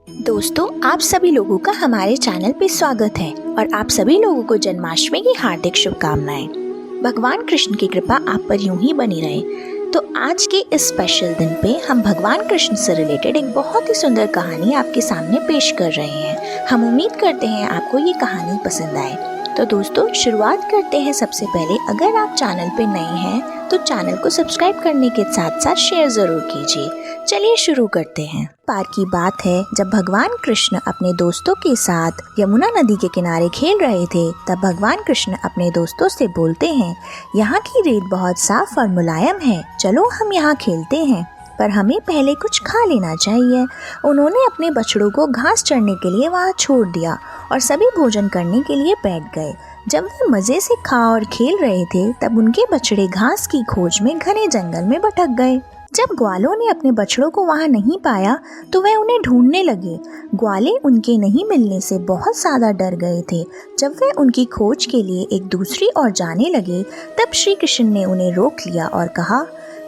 दोस्तों, आप सभी लोगों का हमारे चैनल पे स्वागत है और आप सभी लोगों को जन्माष्टमी की हार्दिक शुभकामनाएं। भगवान कृष्ण की कृपा आप पर यूं ही बनी रहे। तो आज के इस स्पेशल दिन पे हम भगवान कृष्ण से रिलेटेड एक बहुत ही सुंदर कहानी आपके सामने पेश कर रहे हैं। हम उम्मीद करते हैं आपको ये कहानी पसंद आए। तो दोस्तों, शुरुआत करते हैं। सबसे पहले अगर आप चैनल पे नए हैं तो चैनल को सब्सक्राइब करने के साथ साथ शेयर जरूर कीजिए। चलिए शुरू करते हैं। पार की बात है, जब भगवान कृष्ण अपने दोस्तों के साथ यमुना नदी के किनारे खेल रहे थे, तब भगवान कृष्ण अपने दोस्तों से बोलते हैं, यहाँ की रेत बहुत साफ और मुलायम है, चलो हम यहाँ खेलते हैं, पर हमें पहले कुछ खा लेना चाहिए। उन्होंने अपने बछड़ों को घास चढ़ने के लिए वहाँ छोड़ दिया और सभी भोजन करने के लिए बैठ गए। जब वे मजे से खा और खेल रहे थे, तब उनके बछड़े घास की खोज में घने जंगल में भटक गए। जब ग्वालों ने अपने बछड़ों को वहाँ नहीं पाया तो वे उन्हें ढूंढने लगे। ग्वाले उनके नहीं मिलने से बहुत ज्यादा डर गए थे। जब वे उनकी खोज के लिए एक दूसरी ओर जाने लगे, तब श्री कृष्ण ने उन्हें रोक लिया और कहा,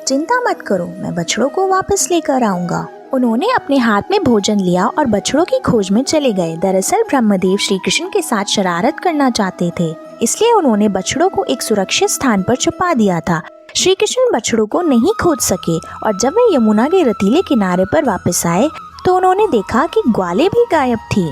चिंता मत करो, मैं बछड़ों को वापस लेकर आऊंगा। उन्होंने अपने हाथ में भोजन लिया और बछड़ों की खोज में चले गए। दरअसल ब्रह्मदेव श्री कृष्ण के साथ शरारत करना चाहते थे, इसलिए उन्होंने बछड़ों को एक सुरक्षित स्थान पर छुपा दिया था। श्री कृष्ण बछड़ों को नहीं खोज सके और जब वे यमुना के रतीले किनारे पर वापस आए तो उन्होंने देखा कि ग्वाले भी गायब थी।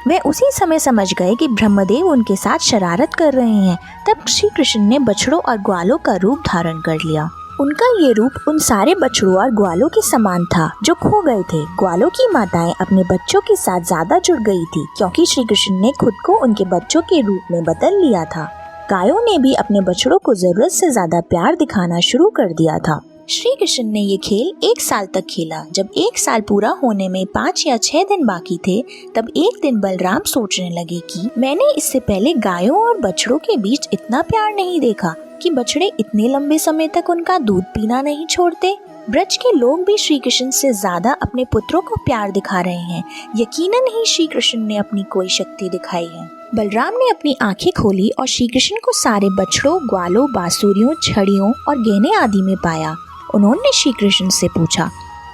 वे उसी समय समझ गए कि ब्रह्मदेव उनके साथ शरारत कर रहे हैं। तब श्री कृष्ण ने बछड़ों और ग्वालों का रूप धारण कर लिया। उनका ये रूप उन सारे बछड़ों और ग्वालों के समान था जो खो गए थे। ग्वालों की माताएं अपने बच्चों के साथ ज्यादा जुड़ गई थी, क्योंकि श्री कृष्ण ने खुद को उनके बच्चों के रूप में बदल लिया था। गायों ने भी अपने बछड़ों को जरूरत से ज्यादा प्यार दिखाना शुरू कर दिया था। श्री कृष्ण ने ये खेल 1 साल तक खेला। जब 1 साल पूरा होने में 5 या 6 दिन बाकी थे, तब एक दिन बलराम सोचने लगे कि मैंने इससे पहले गायों और बछड़ों के बीच इतना प्यार नहीं देखा कि बछड़े इतने लंबे समय तक उनका दूध पीना नहीं छोड़ते। ब्रज के लोग भी श्री कृष्ण से ज्यादा अपने पुत्रों को प्यार दिखा रहे हैं। यकीनन ही श्री कृष्ण ने अपनी कोई शक्ति दिखाई है। बलराम ने अपनी आंखें खोली और श्री कृष्ण को सारे बछड़ों, ग्वालों, बांसुरियों, छड़ियों और गहने आदि में पाया। उन्होंने श्री कृष्ण से पूछा,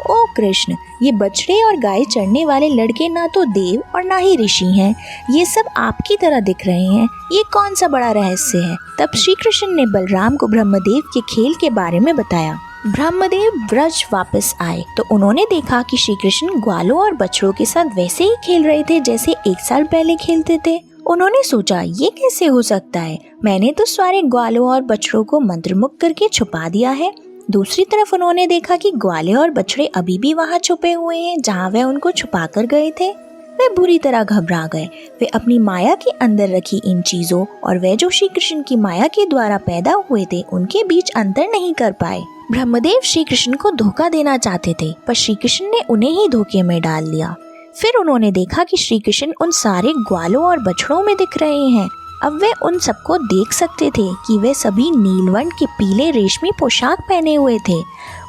ओ कृष्ण, ये बछड़े और गाय चढ़ने वाले लड़के ना तो देव और ना ही ऋषि हैं, ये सब आपकी तरह दिख रहे हैं, ये कौन सा बड़ा रहस्य है? तब श्री कृष्ण ने बलराम को ब्रह्मदेव के खेल के बारे में बताया। ब्रह्मदेव ब्रज वापस आए तो उन्होंने देखा कि श्री कृष्ण ग्वालों और बछड़ों के साथ वैसे ही खेल रहे थे जैसे 1 साल पहले खेलते थे। उन्होंने सोचा, ये कैसे हो सकता है? मैंने तो सारे ग्वालों और बछड़ों को मंत्रमुग्ध करके छुपा दिया है। दूसरी तरफ उन्होंने देखा कि ग्वाले और बछड़े अभी भी वहाँ छुपे हुए हैं जहाँ वे उनको छुपा कर गए थे। वे बुरी तरह घबरा गए। वे अपनी माया के अंदर रखी इन चीजों और वे जो श्री कृष्ण की माया के द्वारा पैदा हुए थे, उनके बीच अंतर नहीं कर पाए। ब्रह्मदेव श्री कृष्ण को धोखा देना चाहते थे, पर श्री कृष्ण ने उन्हें ही धोखे में डाल लिया। फिर उन्होंने देखा कि श्री कृष्ण उन सारे ग्वालों और बछड़ों में दिख रहे हैं। अब वे उन सबको देख सकते थे कि वे सभी नीलवर्ण के पीले रेशमी पोशाक पहने हुए थे।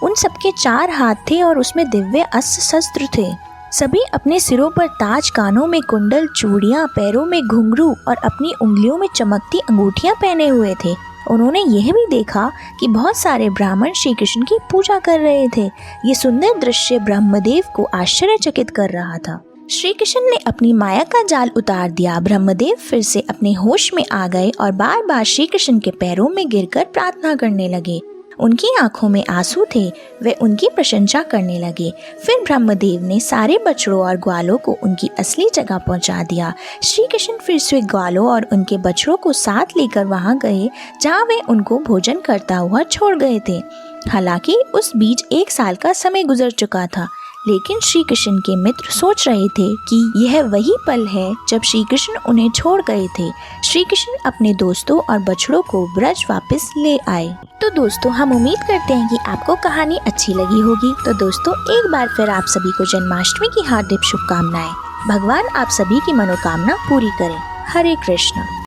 उन सबके 4 हाथ थे और उसमें दिव्य अस्त्र शस्त्र थे। सभी अपने सिरों पर ताज, कानों में कुंडल, चूड़ियां, पैरों में घुंघरू और अपनी उंगलियों में चमकती अंगूठियां पहने हुए थे। उन्होंने यह भी देखा कि बहुत सारे ब्राह्मण श्री कृष्ण की पूजा कर रहे थे। ये सुंदर दृश्य ब्रह्मदेव को आश्चर्यचकित कर रहा था। श्री कृष्ण ने अपनी माया का जाल उतार दिया। ब्रह्मदेव फिर से अपने होश में आ गए और बार बार श्री कृष्ण के पैरों में गिरकर प्रार्थना करने लगे। उनकी आंखों में आंसू थे। वे उनकी प्रशंसा करने लगे। फिर ब्रह्मदेव ने सारे बछड़ों और ग्वालों को उनकी असली जगह पहुंचा दिया। श्री कृष्ण फिर से ग्वालों और उनके बछड़ों को साथ लेकर वहां गए जहां वे उनको भोजन करता हुआ छोड़ गए थे। हालांकि उस बीच 1 साल का समय गुजर चुका था, लेकिन श्री कृष्ण के मित्र सोच रहे थे कि यह वही पल है जब श्री कृष्ण उन्हें छोड़ गए थे। श्री कृष्ण अपने दोस्तों और बछड़ों को ब्रज वापस ले आए। तो दोस्तों, हम उम्मीद करते हैं कि आपको कहानी अच्छी लगी होगी। तो दोस्तों, एक बार फिर आप सभी को जन्माष्टमी की हार्दिक शुभकामनाएं। भगवान आप सभी की मनोकामना पूरी करें। हरे कृष्ण।